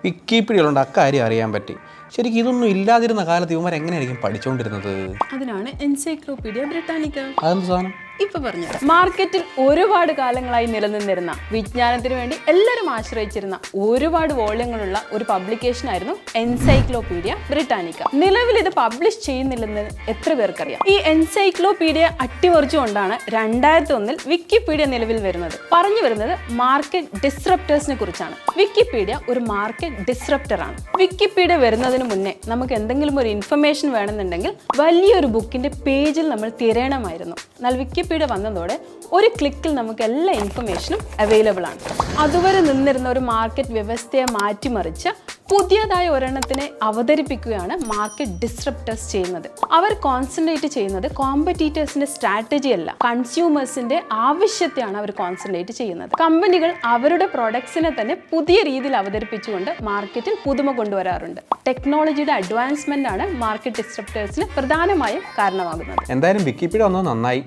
വിക്കിപീഡിയയിലുണ്ട്, അക്കാര്യം അറിയാൻ പറ്റി. ശരിക്കും ഇതൊന്നും ഇല്ലാതിരുന്ന കാലത്ത് ഇവന്മാർ എങ്ങനെയായിരിക്കും പഠിച്ചുകൊണ്ടിരുന്നത്? അതിനാണ് എൻസൈക്ലോപീഡിയ ബ്രിട്ടാനിക്ക. അതെന്ത് സാധനം? ഇപ്പൊ പറഞ്ഞു, മാർക്കറ്റിൽ ഒരുപാട് കാലങ്ങളായി നിലനിന്നിരുന്ന, വിജ്ഞാനത്തിന് വേണ്ടി എല്ലാവരും ആശ്രയിച്ചിരുന്ന ഒരുപാട് വോള്യങ്ങളുള്ള ഒരു പബ്ലിക്കേഷൻ ആയിരുന്നു എൻസൈക്ലോപീഡിയ ബ്രിട്ടാനിക്ക. നിലവിൽ ഇത് പബ്ലിഷ് ചെയ്യുന്നില്ലെന്ന് എത്ര പേർക്കറിയാം? ഈ എൻസൈക്ലോപീഡിയ അട്ടിമറിച്ചുകൊണ്ടാണ് 2001 വിക്കിപീഡിയ നിലവിൽ വരുന്നത്. പറഞ്ഞു വരുന്നത് മാർക്കറ്റ് ഡിസ്റപ്റ്റേഴ്സിനെ കുറിച്ചാണ്. വിക്കിപീഡിയ ഒരു മാർക്കറ്റ് ഡിസ്റപ്റ്റർ ആണ്. വിക്കിപീഡിയ വരുന്നതിന് മുന്നേ നമുക്ക് എന്തെങ്കിലും ഒരു ഇൻഫർമേഷൻ വേണമെന്നുണ്ടെങ്കിൽ വലിയൊരു ബുക്കിന്റെ പേജിൽ നമ്മൾ തിരയണമായിരുന്നു. എന്നാൽ വിക്കിപീഡിയ വന്നതോടെ ഒരു ക്ലിക്കിൽ നമുക്ക് എല്ലാ ഇൻഫർമേഷനും അവൈലബിൾ ആണ്. അതുവരെ നിന്നിരുന്ന ഒരു മാർക്കറ്റ് വ്യവസ്ഥയെ മാറ്റിമറിച്ച് പുതിയതായ ഒരെണ്ണത്തിനെ അവതരിപ്പിക്കുകയാണ് മാർക്കറ്റ് ഡിസ്റപ്റ്റേഴ്സ് ചെയ്യുന്നത്. അവർ കോൺസെൻട്രേറ്റ് ചെയ്യുന്നത് കോമ്പറ്റീറ്റേഴ്സിന്റെ സ്ട്രാറ്റജി അല്ല, കൺസ്യൂമേഴ്സിന്റെ ആവശ്യത്തെയാണ് അവർ കോൺസെൻട്രേറ്റ് ചെയ്യുന്നത്. കമ്പനികൾ അവരുടെ പ്രൊഡക്ട്സിനെ തന്നെ പുതിയ രീതിയിൽ അവതരിപ്പിച്ചുകൊണ്ട് മാർക്കറ്റിൽ പുതുമ കൊണ്ടുവരാറുണ്ട്. ടെക്നോളജിയുടെ അഡ്വാൻസ്മെന്റ് ആണ് മാർക്കറ്റ് ഡിസ്റപ്റ്റേഴ്സിന് പ്രധാനമായും കാരണമാകുന്നത്. എന്തായാലും വിക്കിപീഡിയ വന്നത് നന്നായി.